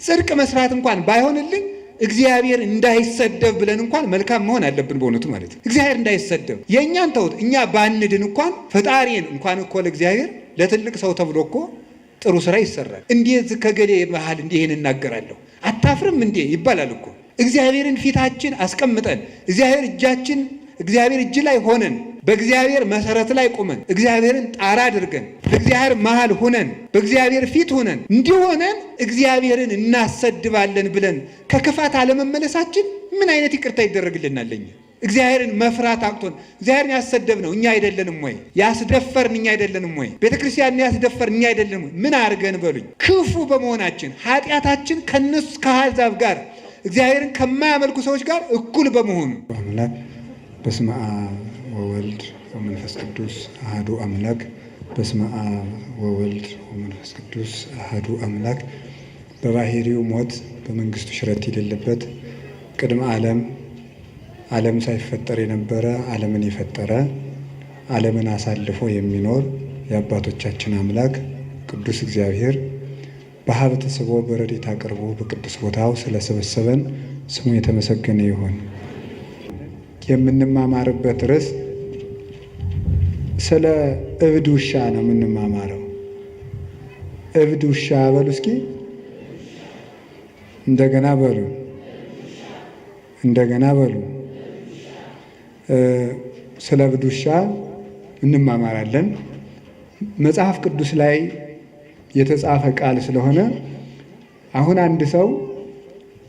ጽድቅ መስራት እንኳን ባይሆንልን እግዚአብሔር እንዳይሰደብ ብለን እንኳን መልካም መሆን አለብን በእውነቱ ማለት ነው። እግዚአብሔር እንዳይሰደብ የእኛን ተውት፣ እኛ ባንድን እንኳን ፈጣሪን እንኳን እኮ ለእግዚአብሔር ለትልቅ ሰው ተብሎ እኮ ጥሩ ስራ ይሰራል። እንዴት ከገሌ መሃል እንዲህ ይሄን እናገራለሁ አታፍርም እንዴ ይባላል እኮ። እግዚአብሔርን ፊታችን አስቀምጠን እግዚአብሔር እጅ ላይ ሆነን በእግዚአብሔር መሰረት ላይ ቆመን እግዚአብሔርን ጣራ አድርገን በእግዚአብሔር መሃል ሆነን በእግዚአብሔር ፊት ሆነን እንዲሆነን እግዚአብሔርን እናሰድባለን ብለን ከክፋት አለመመለሳችን ምን አይነት ይቅርታ ይደረግልናል? እግዚአብሔርን መፍራት አቅቶን እግዚአብሔርን ያሰደብነው እኛ አይደለንም ወይ? ያስደፈርን እኛ አይደለንም ወይ? ቤተክርስቲያንን ያስደፈርን እኛ አይደለንም ወይ? ምን አድርገን በሉኝ? ክፉ በመሆናችን ኃጢአታችን ከነሱ ከአሕዛብ ጋር እግዚአብሔርን ከማያመልኩ ሰዎች ጋር እኩል በመሆኑ አምላክ በስመ አብ ወወልድ ወመንፈስ ቅዱስ አሐዱ አምላክ። በስመ አብ ወወልድ ወመንፈስ ቅዱስ አሐዱ አምላክ። በባህሪው ሞት በመንግስቱ ሽረት የሌለበት ቅድመ ዓለም ሳይፈጠር የነበረ ዓለምን የፈጠረ ዓለምን አሳልፎ የሚኖር የአባቶቻችን አምላክ ቅዱስ እግዚአብሔር በሀብት ስቦ በረድኤት አቅርቦ በቅዱስ ቦታው ስለሰበሰበን ስሙ የተመሰገነ ይሁን። የምንማማርበት ርዕስ ስለ እብድ ውሻ ነው የምንማማረው። እብድ ውሻ በሉ እስኪ እንደገና በሉ። ስለ እብድ ውሻ እንማማራለን። መጽሐፍ ቅዱስ ላይ የተጻፈ ቃል ስለሆነ አሁን አንድ ሰው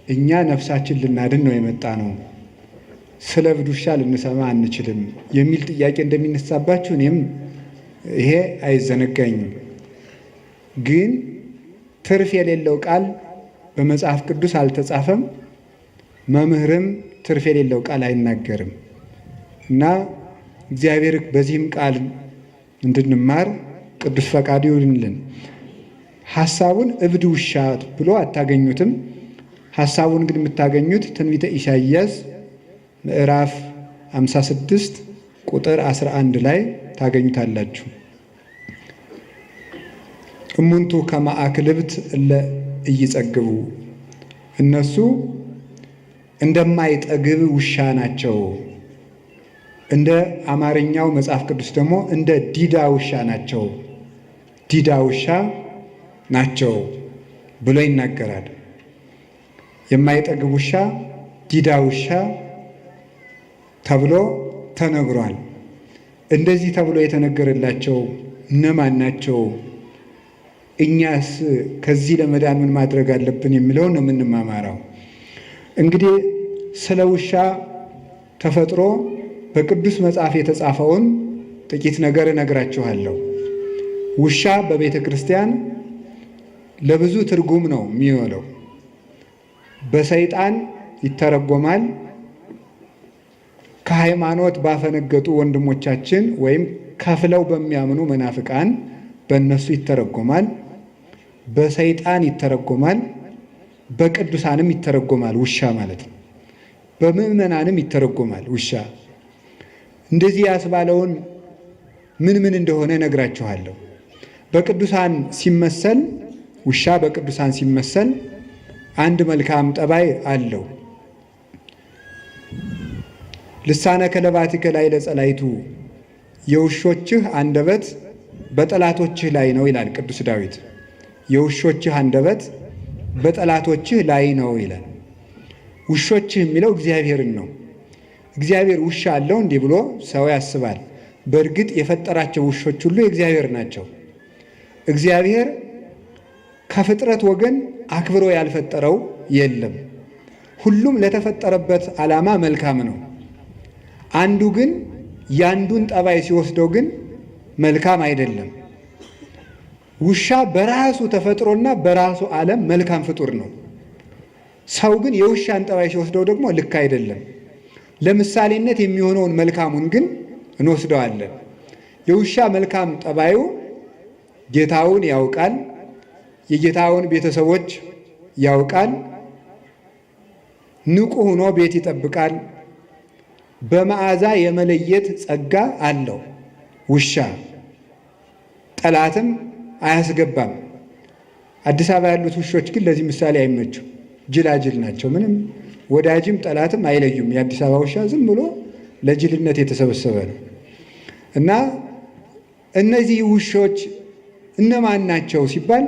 እኛ ነፍሳችን ልናድን ነው የመጣ ነው፣ ስለ እብድ ውሻ ልንሰማ አንችልም የሚል ጥያቄ እንደሚነሳባችሁ እኔም ይሄ አይዘነጋኝም። ግን ትርፍ የሌለው ቃል በመጽሐፍ ቅዱስ አልተጻፈም፣ መምህርም ትርፍ የሌለው ቃል አይናገርም እና እግዚአብሔር በዚህም ቃል እንድንማር ቅዱስ ፈቃዱ ይሁንልን። ሐሳቡን እብድ ውሻ ብሎ አታገኙትም። ሐሳቡን ግን የምታገኙት ትንቢተ ኢሳይያስ ምዕራፍ 56 ቁጥር 11 ላይ ታገኙታላችሁ። እሙንቱ ከመ አክልብት እለ ኢይጸግቡ፣ እነሱ እንደማይጠግብ ውሻ ናቸው። እንደ አማርኛው መጽሐፍ ቅዱስ ደግሞ እንደ ዲዳ ውሻ ናቸው፣ ዲዳ ውሻ ናቸው ብሎ ይናገራል። የማይጠግብ ውሻ፣ ዲዳ ውሻ ተብሎ ተነግሯል። እንደዚህ ተብሎ የተነገረላቸው እነማን ናቸው? እኛስ ከዚህ ለመዳን ምን ማድረግ አለብን የሚለውን ነው የምንማማረው። እንግዲህ ስለ ውሻ ተፈጥሮ በቅዱስ መጽሐፍ የተጻፈውን ጥቂት ነገር እነግራችኋለሁ። ውሻ በቤተ ክርስቲያን ለብዙ ትርጉም ነው የሚውለው። በሰይጣን ይተረጎማል። ከሃይማኖት ባፈነገጡ ወንድሞቻችን ወይም ከፍለው በሚያምኑ መናፍቃን በእነሱ ይተረጎማል። በሰይጣን ይተረጎማል። በቅዱሳንም ይተረጎማል ውሻ ማለት ነው። በምዕመናንም ይተረጎማል ውሻ። እንደዚህ ያስባለውን ምን እንደሆነ እነግራችኋለሁ። በቅዱሳን ሲመሰል ውሻ በቅዱሳን ሲመሰል አንድ መልካም ጠባይ አለው። ልሳነ ከለባቲከ ላይ ለጸላይቱ፣ የውሾችህ አንደበት በጠላቶችህ ላይ ነው ይላል ቅዱስ ዳዊት። የውሾችህ አንደበት በጠላቶችህ ላይ ነው ይላል። ውሾችህ የሚለው እግዚአብሔርን ነው። እግዚአብሔር ውሻ አለው እንዲህ ብሎ ሰው ያስባል። በእርግጥ የፈጠራቸው ውሾች ሁሉ የእግዚአብሔር ናቸው። እግዚአብሔር ከፍጥረት ወገን አክብሮ ያልፈጠረው የለም። ሁሉም ለተፈጠረበት ዓላማ መልካም ነው። አንዱ ግን ያንዱን ጠባይ ሲወስደው ግን መልካም አይደለም። ውሻ በራሱ ተፈጥሮና በራሱ ዓለም መልካም ፍጡር ነው። ሰው ግን የውሻን ጠባይ ሲወስደው ደግሞ ልክ አይደለም። ለምሳሌነት የሚሆነውን መልካሙን ግን እንወስደዋለን። የውሻ መልካም ጠባዩ ጌታውን ያውቃል፣ የጌታውን ቤተሰቦች ያውቃል፣ ንቁ ሆኖ ቤት ይጠብቃል፣ በመዓዛ የመለየት ጸጋ አለው። ውሻ ጠላትም አያስገባም። አዲስ አበባ ያሉት ውሾች ግን ለዚህ ምሳሌ አይመቹም። ጅላጅል ናቸው። ምንም ወዳጅም ጠላትም አይለዩም። የአዲስ አበባ ውሻ ዝም ብሎ ለጅልነት የተሰበሰበ ነው። እና እነዚህ ውሾች እነማን ናቸው ሲባል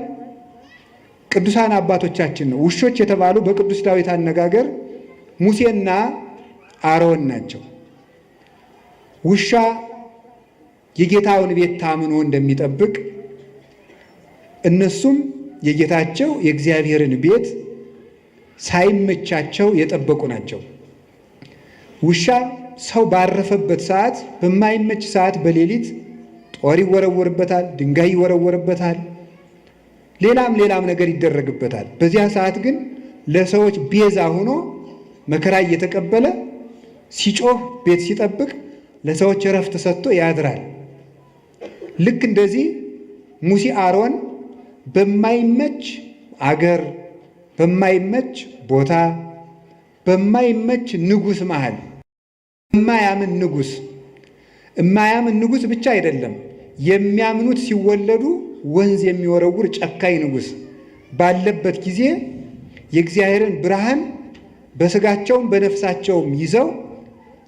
ቅዱሳን አባቶቻችን ነው። ውሾች የተባሉ በቅዱስ ዳዊት አነጋገር ሙሴና አሮን ናቸው። ውሻ የጌታውን ቤት ታምኖ እንደሚጠብቅ እነሱም የጌታቸው የእግዚአብሔርን ቤት ሳይመቻቸው የጠበቁ ናቸው። ውሻ ሰው ባረፈበት ሰዓት፣ በማይመች ሰዓት በሌሊት ጦር ይወረወርበታል፣ ድንጋይ ይወረወርበታል፣ ሌላም ነገር ይደረግበታል። በዚያ ሰዓት ግን ለሰዎች ቤዛ ሆኖ መከራ እየተቀበለ ሲጮህ ቤት ሲጠብቅ ለሰዎች እረፍት ሰጥቶ ያድራል። ልክ እንደዚህ ሙሴ አሮን በማይመች አገር፣ በማይመች ቦታ፣ በማይመች ንጉሥ መሃል የማያምን ንጉሥ ብቻ አይደለም፣ የሚያምኑት ሲወለዱ ወንዝ የሚወረውር ጨካኝ ንጉሥ ባለበት ጊዜ የእግዚአብሔርን ብርሃን በሥጋቸውም በነፍሳቸውም ይዘው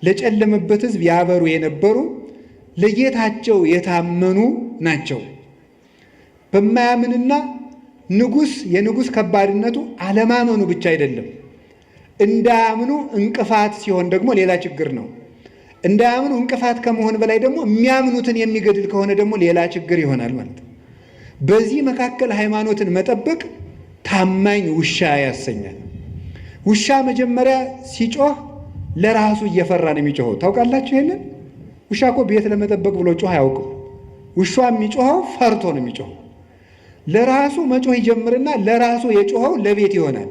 ለጨለመበት ሕዝብ ያበሩ የነበሩ ለጌታቸው የታመኑ ናቸው። በማያምንና ንጉሥ የንጉሥ ከባድነቱ አለማመኑ ብቻ አይደለም፣ እንዳያምኑ እንቅፋት ሲሆን ደግሞ ሌላ ችግር ነው። እንዳያምኑ እንቅፋት ከመሆን በላይ ደግሞ የሚያምኑትን የሚገድል ከሆነ ደግሞ ሌላ ችግር ይሆናል ማለት ነው። በዚህ መካከል ሃይማኖትን መጠበቅ ታማኝ ውሻ ያሰኛል። ውሻ መጀመሪያ ሲጮህ ለራሱ እየፈራ ነው የሚጮኸው። ታውቃላችሁ ይሄንን? ውሻ እኮ ቤት ለመጠበቅ ብሎ ጮህ አያውቅም። ውሻ የሚጮኸው ፈርቶ ነው የሚጮኸው። ለራሱ መጮህ ይጀምርና ለራሱ የጮኸው ለቤት ይሆናል።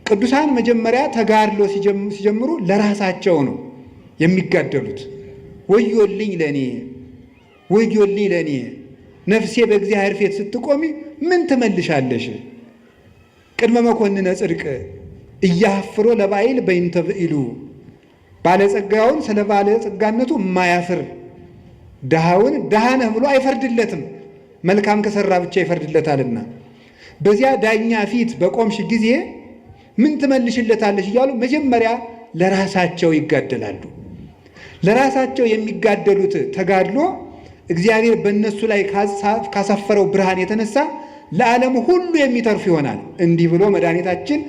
ቅዱሳን መጀመሪያ ተጋድሎ ሲጀምሩ ለራሳቸው ነው የሚጋደሉት። ወዮልኝ ለኔ ወዮልኝ ለኔ፣ ነፍሴ በእግዚአብሔር ፊት ስትቆሚ ምን ትመልሻለሽ? ቅድመ መኮንነ ጽድቅ እያፍሮ ለባይል በይንተ ብኢሉ፣ ባለጸጋውን ስለ ባለጸጋነቱ የማያፍር ድሃውን ድሃ ነህ ብሎ አይፈርድለትም፣ መልካም ከሰራ ብቻ ይፈርድለታልና። በዚያ ዳኛ ፊት በቆምሽ ጊዜ ምን ትመልሽለታለሽ እያሉ መጀመሪያ ለራሳቸው ይጋደላሉ። ለራሳቸው የሚጋደሉት ተጋድሎ እግዚአብሔር በእነሱ ላይ ካሳፈረው ብርሃን የተነሳ ለዓለም ሁሉ የሚተርፍ ይሆናል። እንዲህ ብሎ መድኃኒታችን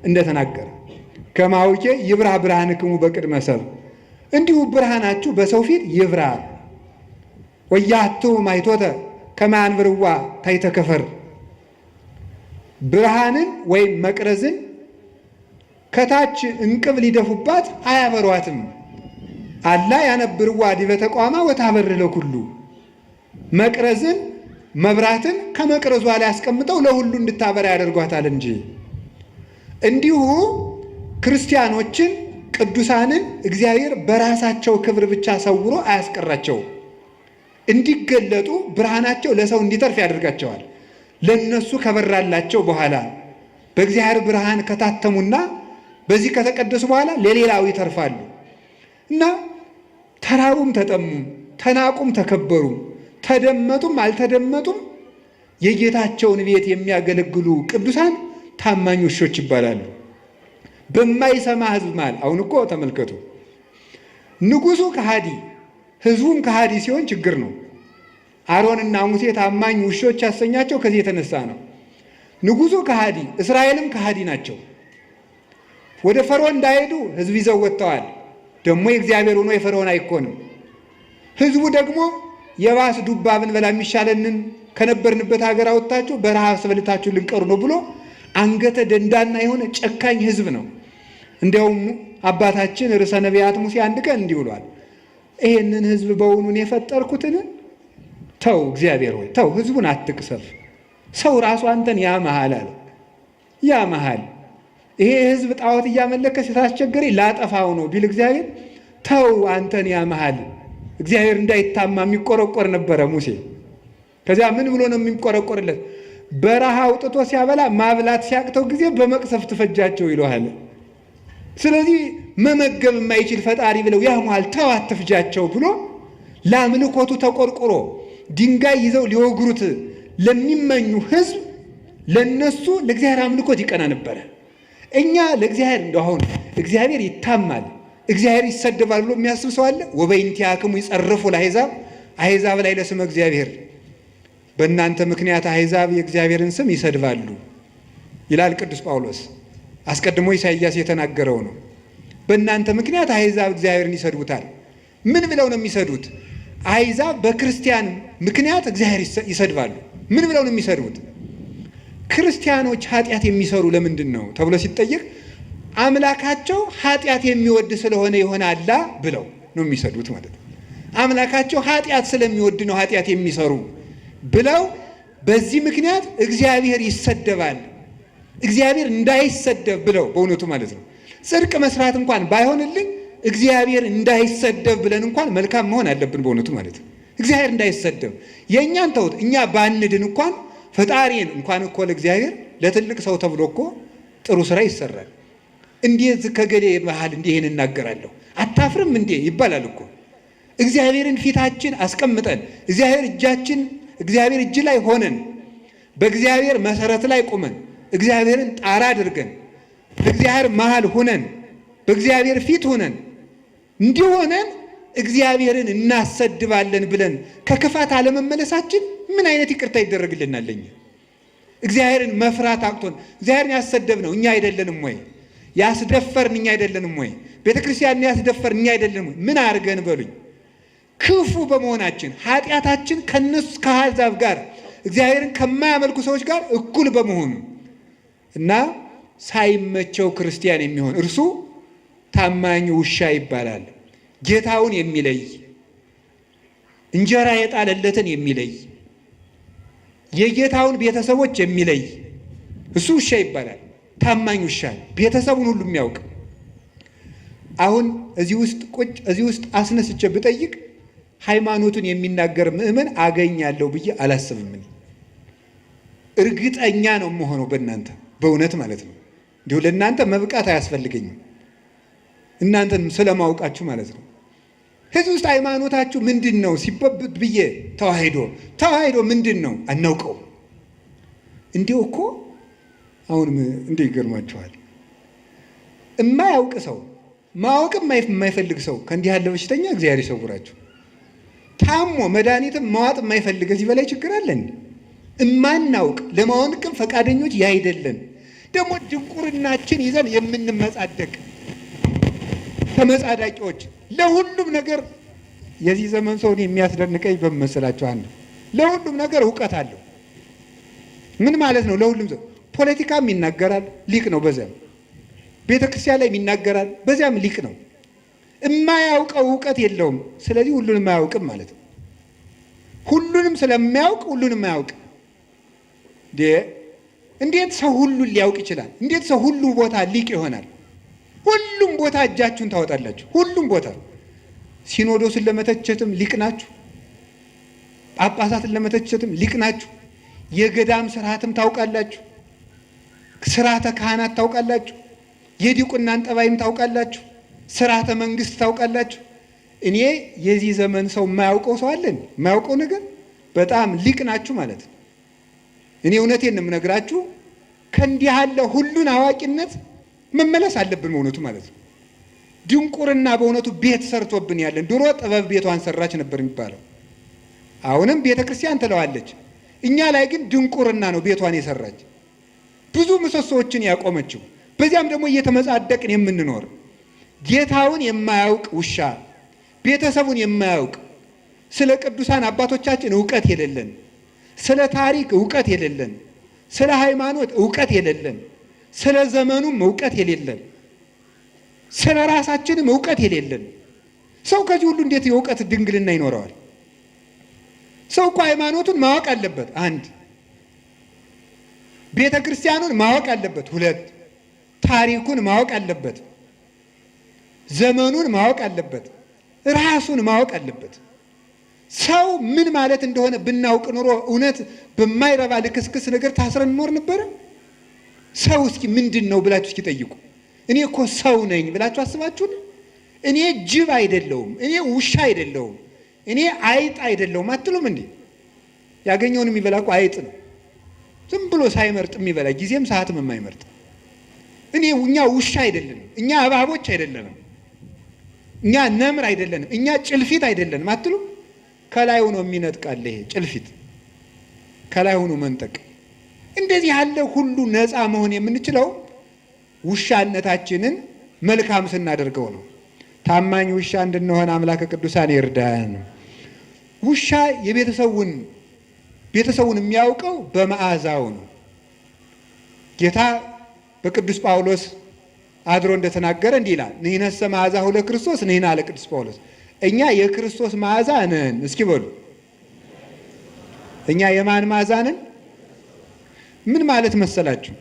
እንደተናገረ ከማውቄ ይብራ ብርሃንክሙ በቅድመ ሰብእ፣ እንዲሁ ብርሃናችሁ በሰው ፊት ይብራ። ወያቱ ማይቶተ ከመ አንብርዋ ታሕተ ከፈር፣ ብርሃንን ወይም መቅረዝን ከታች እንቅብ ሊደፉባት አያበሯትም። አላ ያነብርዋ ዲበ ተቋማ ወታበርህ ለኩሉ፣ መቅረዝን መብራትን ከመቅረዟ ላይ ያስቀምጠው ለሁሉ እንድታበራ ያደርጓታል እንጂ። እንዲሁ ክርስቲያኖችን ቅዱሳንን እግዚአብሔር በራሳቸው ክብር ብቻ ሰውሮ አያስቀራቸው። እንዲገለጡ ብርሃናቸው ለሰው እንዲተርፍ ያደርጋቸዋል። ለነሱ ከበራላቸው በኋላ በእግዚአብሔር ብርሃን ከታተሙና በዚህ ከተቀደሱ በኋላ ለሌላው ይተርፋሉ እና ተራቡም ተጠሙም፣ ተናቁም ተከበሩም፣ ተደመጡም አልተደመጡም የጌታቸውን ቤት የሚያገለግሉ ቅዱሳን ታማኝ ውሾች ይባላሉ። በማይሰማ ሕዝብ መሃል አሁን እኮ ተመልከቱ፣ ንጉሡ ከሃዲ ሕዝቡም ከሃዲ ሲሆን ችግር ነው። አሮንና ሙሴ ታማኝ ውሾች ያሰኛቸው ከዚህ የተነሳ ነው። ንጉሡ ከሃዲ፣ እስራኤልም ከሃዲ ናቸው። ወደ ፈርዖን እንዳይሄዱ ሕዝብ ይዘው ወጥተዋል። ደግሞ የእግዚአብሔር ሆኖ የፈርዖን አይኮንም። ሕዝቡ ደግሞ የባስ ዱባ ብንበላ የሚሻለንን ከነበርንበት ሀገር አወጣችሁ በረሃብ አስበልታችሁ ልንቀሩ ነው ብሎ አንገተ ደንዳና የሆነ ጨካኝ ሕዝብ ነው። እንዲያውም አባታችን ርዕሰ ነቢያት ሙሴ አንድ ቀን እንዲህ ብሏል፣ ይሄንን ሕዝብ በውኑን የፈጠርኩትን ተው፣ እግዚአብሔር ሆይ ተው፣ ሕዝቡን አትቅሰፍ። ሰው ራሱ አንተን ያመሃል አለ። ያመሃል ይሄ ሕዝብ ጣዖት እያመለከ ስታስቸገረኝ ላጠፋው ነው ቢል እግዚአብሔር ተው፣ አንተን ያመሃል። እግዚአብሔር እንዳይታማ የሚቆረቆር ነበረ ሙሴ። ከዚያ ምን ብሎ ነው የሚቆረቆርለት? በረሃ አውጥቶ ሲያበላ ማብላት ሲያቅተው ጊዜ በመቅሰፍት ፈጃቸው ይለዋል። ስለዚህ መመገብ የማይችል ፈጣሪ ብለው ያሟል፣ ተው አትፍጃቸው ብሎ ለአምልኮቱ ተቆርቁሮ ድንጋይ ይዘው ሊወግሩት ለሚመኙ ሕዝብ ለነሱ ለእግዚአብሔር አምልኮት ይቀና ነበረ። እኛ ለእግዚአብሔር እንደው አሁን እግዚአብሔር ይታማል፣ እግዚአብሔር ይሰደባል ብሎ የሚያስብ ሰው አለ? ወበእንቲአክሙ ይጸርፉ ለአሕዛብ፣ አሕዛብ ላይ ለስመ እግዚአብሔር፣ በእናንተ ምክንያት አሕዛብ የእግዚአብሔርን ስም ይሰድባሉ ይላል ቅዱስ ጳውሎስ። አስቀድሞ ኢሳይያስ የተናገረው ነው። በእናንተ ምክንያት አሕዛብ እግዚአብሔርን ይሰድቡታል። ምን ብለው ነው የሚሰድቡት? አሕዛብ በክርስቲያን ምክንያት እግዚአብሔር ይሰድባሉ። ምን ብለው ነው የሚሰድቡት? ክርስቲያኖች ኃጢአት የሚሰሩ ለምንድን ነው ተብሎ ሲጠየቅ አምላካቸው ኃጢአት የሚወድ ስለሆነ ይሆናላ ብለው ነው የሚሰድቡት ማለት ነው። አምላካቸው ኃጢአት ስለሚወድ ነው ኃጢአት የሚሰሩ ብለው በዚህ ምክንያት እግዚአብሔር ይሰደባል፣ እግዚአብሔር እንዳይሰደብ ብለው በእውነቱ ማለት ነው። ጽድቅ መስራት እንኳን ባይሆንልን እግዚአብሔር እንዳይሰደብ ብለን እንኳን መልካም መሆን አለብን በእውነቱ ማለት ነው። እግዚአብሔር እንዳይሰደብ የእኛን ተውት፣ እኛ ባንድን እንኳን ፈጣሪን እንኳን እኮ ለእግዚአብሔር ለትልቅ ሰው ተብሎ እኮ ጥሩ ስራ ይሰራል። እንዴት ከገሌ መሃል እንዲህ ይህን እናገራለሁ አታፍርም እንዴ ይባላል እኮ። እግዚአብሔርን ፊታችን አስቀምጠን እግዚአብሔር እጅ ላይ ሆነን በእግዚአብሔር መሰረት ላይ ቁመን እግዚአብሔርን ጣራ አድርገን በእግዚአብሔር መሃል ሆነን በእግዚአብሔር ፊት ሆነን እንዲሆነን እግዚአብሔርን እናሰድባለን ብለን ከክፋት አለመመለሳችን ምን አይነት ይቅርታ ይደረግልናል? ለኛ እግዚአብሔርን መፍራት አቅቶን እግዚአብሔርን ያሰደብነው እኛ አይደለንም ወይ? ያስደፈርን እኛ አይደለንም ወይ? ቤተክርስቲያን ያስደፈርን እኛ አይደለንም ወይ? ምን አድርገን በሉኝ? ክፉ በመሆናችን ኃጢአታችን ከነሱ ከአሕዛብ ጋር እግዚአብሔርን ከማያመልኩ ሰዎች ጋር እኩል በመሆኑ እና ሳይመቸው ክርስቲያን የሚሆን እርሱ ታማኝ ውሻ ይባላል። ጌታውን የሚለይ እንጀራ የጣለለትን የሚለይ የጌታውን ቤተሰቦች የሚለይ እሱ ውሻ ይባላል። ታማኝ ውሻ ቤተሰቡን ሁሉ የሚያውቅ። አሁን እዚህ ውስጥ አስነስቼ ብጠይቅ ሃይማኖቱን የሚናገር ምእመን አገኛለሁ ብዬ አላስብም። እርግጠኛ ነው የምሆነው በእናንተ በእውነት ማለት ነው። እንዲሁ ለእናንተ መብቃት አያስፈልገኝም፣ እናንተን ስለማውቃችሁ ማለት ነው። ከዚህ ውስጥ ሃይማኖታችሁ ምንድን ነው ሲበብት ብዬ ተዋሂዶ ምንድን ነው አናውቀው። እንዲሁ እኮ አሁንም እንዲህ ይገርማችኋል። የማያውቅ ሰው ማወቅም የማይፈልግ ሰው ከእንዲህ ያለ በሽተኛ እግዚአብሔር ይሰውራችሁ። ታሞ መድኃኒትም ማዋጥ የማይፈልግ ከዚህ በላይ ችግር አለን? እማናውቅ ለማወቅም ፈቃደኞች ያይደለን ደግሞ ድንቁርናችን ይዘን የምንመጻደቅ ተመጻዳቂዎች ለሁሉም ነገር። የዚህ ዘመን ሰውን የሚያስደንቀኝ በመሰላችሁ አንዱ ለሁሉም ነገር እውቀት አለው። ምን ማለት ነው? ለሁሉም ሰው ፖለቲካም ይናገራል፣ ሊቅ ነው። በዚያም ቤተ ክርስቲያን ላይ ይናገራል፣ በዚያም ሊቅ ነው። የማያውቀው እውቀት የለውም። ስለዚህ ሁሉንም አያውቅም ማለት ነው። ሁሉንም ስለማያውቅ ሁሉንም አያውቅ። እንዴት ሰው ሁሉን ሊያውቅ ይችላል? እንዴት ሰው ሁሉ ቦታ ሊቅ ይሆናል? ሁሉም ቦታ እጃችሁን ታወጣላችሁ። ሁሉም ቦታ ሲኖዶስን ለመተቸትም ሊቅ ናችሁ። ጳጳሳትን ለመተቸትም ሊቅ ናችሁ። የገዳም ስርዓትም ታውቃላችሁ። ስርዓተ ካህናት ታውቃላችሁ። የዲቁናን ጠባይም ታውቃላችሁ። ስርዓተ መንግስት ታውቃላችሁ። እኔ የዚህ ዘመን ሰው የማያውቀው ሰው አለን? የማያውቀው ነገር በጣም ሊቅ ናችሁ ማለት ነው። እኔ እውነቴን ነው የምነግራችሁ። ከእንዲህ ያለ ሁሉን አዋቂነት መመለስ አለብን በእውነቱ ማለት ነው። ድንቁርና በእውነቱ ቤት ሰርቶብን ያለን። ድሮ ጥበብ ቤቷን ሰራች ነበር የሚባለው። አሁንም ቤተ ክርስቲያን ትለዋለች። እኛ ላይ ግን ድንቁርና ነው ቤቷን የሰራች፣ ብዙ ምሰሶዎችን ያቆመችው። በዚያም ደግሞ እየተመጻደቅን የምንኖር ጌታውን የማያውቅ ውሻ፣ ቤተሰቡን የማያውቅ ስለ ቅዱሳን አባቶቻችን እውቀት የሌለን፣ ስለ ታሪክ እውቀት የሌለን፣ ስለ ሃይማኖት እውቀት የሌለን፣ ስለ ዘመኑም እውቀት የሌለን፣ ስለ ራሳችንም እውቀት የሌለን ሰው ከዚህ ሁሉ እንዴት የእውቀት ድንግልና ይኖረዋል? ሰው እኮ ሃይማኖቱን ማወቅ አለበት። አንድ ቤተ ክርስቲያኑን ማወቅ አለበት። ሁለት ታሪኩን ማወቅ አለበት። ዘመኑን ማወቅ አለበት። ራሱን ማወቅ አለበት። ሰው ምን ማለት እንደሆነ ብናውቅ ኑሮ እውነት በማይረባ ልክስክስ ነገር ታስረን እንኖር ነበረ? ሰው እስኪ ምንድን ነው ብላችሁ እስኪ ጠይቁ። እኔ እኮ ሰው ነኝ ብላችሁ አስባችሁን? እኔ ጅብ አይደለሁም፣ እኔ ውሻ አይደለሁም፣ እኔ አይጥ አይደለሁም አትሉም እንዴ? ያገኘውን የሚበላ እኮ አይጥ ነው። ዝም ብሎ ሳይመርጥ የሚበላ ጊዜም ሰዓትም የማይመርጥ እኛ ውሻ አይደለንም፣ እኛ እባቦች አይደለንም፣ እኛ ነምር አይደለንም፣ እኛ ጭልፊት አይደለንም አትሉ? ከላይ ሆኖ የሚነጥቃል ይሄ ጭልፊት፣ ከላይ ሆኖ መንጠቅ። እንደዚህ ያለ ሁሉ ነፃ መሆን የምንችለው ውሻነታችንን መልካም ስናደርገው ነው። ታማኝ ውሻ እንድንሆን አምላከ ቅዱሳን ይርዳን። ውሻ ቤተሰቡን የሚያውቀው በመዓዛው ነው። ጌታ በቅዱስ ጳውሎስ አድሮ እንደተናገረ እንዲህ ይላል፣ ንሕነሰ መዓዛሁ ለክርስቶስ ንሕነ አለ ቅዱስ ጳውሎስ። እኛ የክርስቶስ መዓዛ ነን። እስኪ በሉ እኛ የማን መዓዛ ነን? ምን ማለት መሰላችሁ?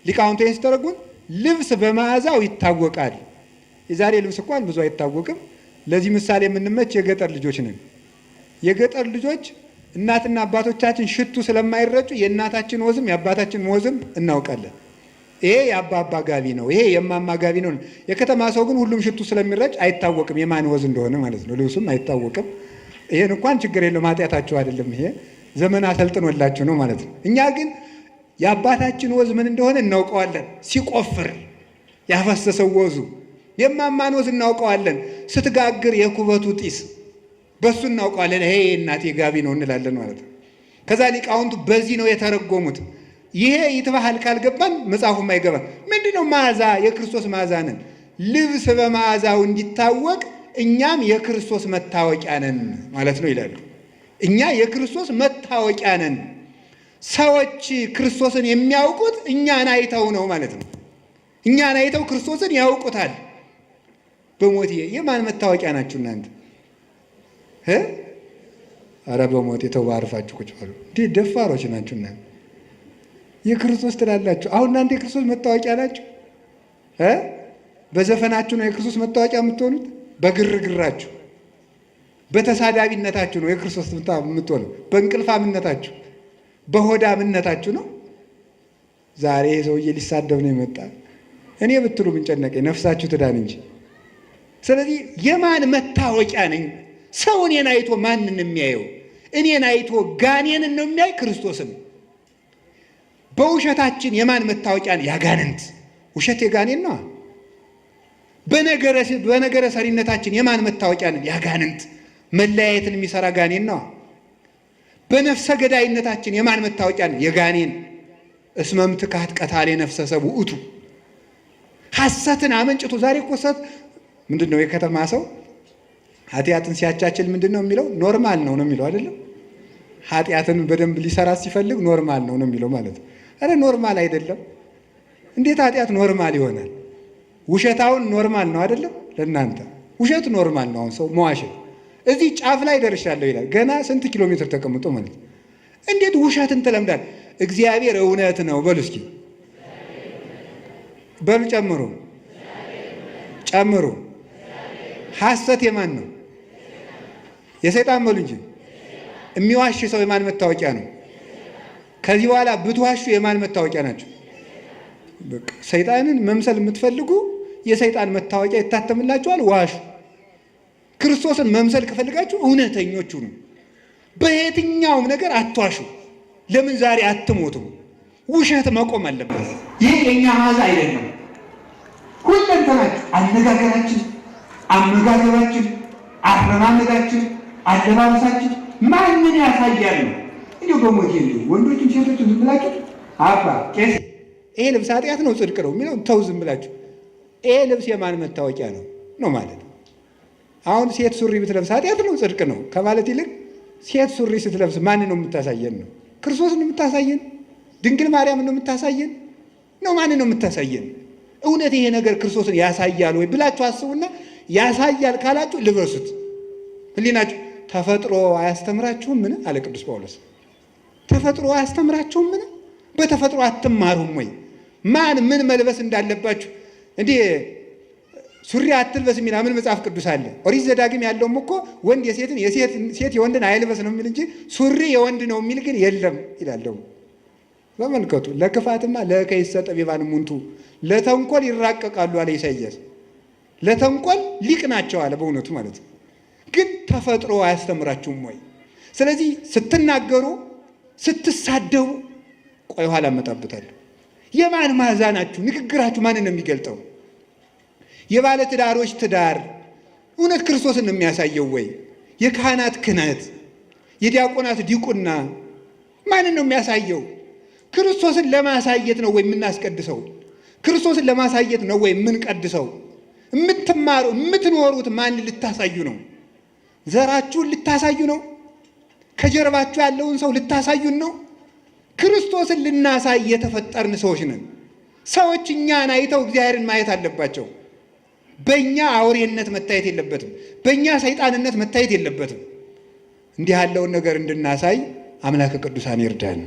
ሊቃውንቱ ሲተረጉም ልብስ በመዓዛው ይታወቃል። የዛሬ ልብስ እንኳን ብዙ አይታወቅም። ለዚህ ምሳሌ የምንመች የገጠር ልጆች ነን። የገጠር ልጆች እናትና አባቶቻችን ሽቱ ስለማይረጩ የእናታችን ወዝም የአባታችን ወዝም እናውቃለን። ይሄ የአባባ ጋቢ ነው፣ ይሄ የማማ ጋቢ ነው። የከተማ ሰው ግን ሁሉም ሽቱ ስለሚረጭ አይታወቅም የማን ወዝ እንደሆነ ማለት ነው። ልብሱም አይታወቅም። ይሄን እንኳን ችግር የለውም፣ ኃጢአታቸው አይደለም። ይሄ ዘመን አሰልጥኖላቸው ነው ማለት ነው። እኛ ግን የአባታችን ወዝ ምን እንደሆነ እናውቀዋለን። ሲቆፍር ያፈሰሰው ወዙ፣ የማማን ወዝ እናውቀዋለን። ስትጋግር የኩበቱ ጢስ በሱ እናውቀዋለን። ይሄ እናቴ ጋቢ ነው እንላለን ማለት ነው። ከዛ ሊቃውንቱ በዚህ ነው የተረጎሙት። ይሄ ይትባሃል ካልገባን መጽሐፉም አይገባን። ምንድነው መዓዛ? የክርስቶስ መዓዛ ነን። ልብስ በመዓዛው እንዲታወቅ እኛም የክርስቶስ መታወቂያ ነን ማለት ነው ይላሉ። እኛ የክርስቶስ መታወቂያ ነን። ሰዎች ክርስቶስን የሚያውቁት እኛን አይተው ነው ማለት ነው። እኛን አይተው ክርስቶስን ያውቁታል። በሞቴ የማን መታወቂያ ናችሁ እናንተ? ኧረ በሞቴ ተዋርፋችሁ ቁጭ በሉ። እንዴት ደፋሮች ናችሁ እናንተ! የክርስቶስ ትላላችሁ። አሁን እናንተ የክርስቶስ መታወቂያ ናችሁ። በዘፈናችሁ ነው የክርስቶስ መታወቂያ የምትሆኑት። በግርግራችሁ በተሳዳቢነታችሁ ነው የክርስቶስ የምትሆነው። በእንቅልፋምነታችሁ በሆዳምነታችሁ ነው። ዛሬ ሰውዬ ሊሳደብ ነው የመጣ። እኔ ብትሉ ምን ጨነቀኝ፣ ነፍሳችሁ ትዳን እንጂ። ስለዚህ የማን መታወቂያ ነኝ? ሰው እኔን አይቶ ማንን የሚያየው? እኔን አይቶ ጋኔንን ነው የሚያይ? ክርስቶስን። በውሸታችን የማን መታወቂያ ነው? ያጋንንት። ውሸት የጋኔን ነው። በነገረ ሰሪነታችን የማን መታወቂያ ነው? ያጋንንት። መለያየትን የሚሰራ ጋኔን ነው። በነፍሰ ገዳይነታችን የማን መታወቂያ ነው? የጋኔን። እስመም ትካት ቀታሌ ነፍሰ ሰብ ውእቱ። ሐሰትን አመንጭቶ ዛሬ እኮ ሰት ምንድን ነው? የከተማ ሰው ኃጢአትን ሲያቻችል ምንድን ነው የሚለው? ኖርማል ነው የሚለው አይደለም። ኃጢአትን በደንብ ሊሰራ ሲፈልግ ኖርማል ነው የሚለው ማለት ነው። ኧረ ኖርማል አይደለም። እንዴት ኃጢአት ኖርማል ይሆናል? ውሸታውን ኖርማል ነው አይደለም? ለእናንተ ውሸት ኖርማል ነው። አሁን ሰው መዋሸት እዚህ ጫፍ ላይ ደርሻለሁ ይላል። ገና ስንት ኪሎ ሜትር ተቀምጦ ማለት ነው። እንዴት ውሸትን ትለምዳል? እግዚአብሔር እውነት ነው በሉ እስኪ በሉ። ጨምሩ። ሐሰት የማን ነው? የሰይጣን በሉ እንጂ። የሚዋሽ ሰው የማን መታወቂያ ነው? ከዚህ በኋላ ብትዋሹ የማን መታወቂያ ናቸው? ሰይጣንን መምሰል የምትፈልጉ የሰይጣን መታወቂያ ይታተምላችኋል። ዋሹ። ክርስቶስን መምሰል ከፈልጋችሁ እውነተኞቹ ነው። በየትኛውም ነገር አትዋሹ። ለምን ዛሬ አትሞቱም? ውሸት መቆም አለበት። ይህ የእኛ መዓዛ አይደለም። ሁለንተናችሁ፣ አነጋገራችን፣ አመጋገባችን፣ አረማመዳችን፣ አለባበሳችን ማንን ያሳያል? እንዲሁ በሞቴ ወንዶችም ሴቶችም ዝም ብላችሁ አባ ቄስ ይሄ ልብስ ኃጢአት ነው ጽድቅ ነው የሚለው ተው ዝም ብላችሁ። ይሄ ልብስ የማን መታወቂያ ነው ማለት ነው። አሁን ሴት ሱሪ ብትለብስ ኃጢአት ነው ጽድቅ ነው ከማለት ይልቅ ሴት ሱሪ ስትለብስ ማን ነው የምታሳየን? ነው ክርስቶስን ነው የምታሳየን? ድንግል ማርያም ነው የምታሳየን? ነው ማን ነው የምታሳየን? እውነት ይሄ ነገር ክርስቶስን ያሳያል ወይ ብላችሁ አስቡና፣ ያሳያል ካላችሁ ልበሱት። ህሊናችሁ ተፈጥሮ አያስተምራችሁም? ምን አለ ቅዱስ ጳውሎስ? ተፈጥሮ አያስተምራችሁም? ምን በተፈጥሮ አትማሩም ወይ? ማን ምን መልበስ እንዳለባችሁ እንዴ ሱሪ አትልበስ የሚል ምን መጽሐፍ ቅዱስ አለ? ኦሪት ዘዳግም ያለውም እኮ ወንድ የሴትን ሴት የወንድን አይልበስ ነው የሚል እንጂ ሱሪ የወንድ ነው የሚል ግን የለም ይላል። በመልከቱ ለክፋትማ ለከይሰ ጠቢባን ሙንቱ ለተንኮል ይራቀቃሉ አለ ኢሳይያስ። ለተንኮል ሊቅ ናቸው አለ በእውነቱ ማለት ነው። ግን ተፈጥሮ አያስተምራችሁም ወይ? ስለዚህ ስትናገሩ፣ ስትሳደቡ፣ ቆይ ኋላ እመጣበታለሁ። የማን መዓዛ ናችሁ? ንግግራችሁ ማንን ነው የሚገልጠው? የባለ ትዳሮች ትዳር እውነት ክርስቶስን ነው የሚያሳየው ወይ? የካህናት ክህነት፣ የዲያቆናት ዲቁና ማንን ነው የሚያሳየው? ክርስቶስን ለማሳየት ነው ወይ የምናስቀድሰው? ክርስቶስን ለማሳየት ነው ወይ የምንቀድሰው? የምትኖሩት ማንን ልታሳዩ ነው? ዘራችሁን ልታሳዩ ነው? ከጀርባችሁ ያለውን ሰው ልታሳዩን ነው? ክርስቶስን ልናሳይ የተፈጠርን ሰዎች ነን። ሰዎች እኛን አይተው እግዚአብሔርን ማየት አለባቸው። በእኛ አውሬነት መታየት የለበትም። በእኛ ሰይጣንነት መታየት የለበትም። እንዲህ ያለውን ነገር እንድናሳይ አምላከ ቅዱሳን ይርዳን።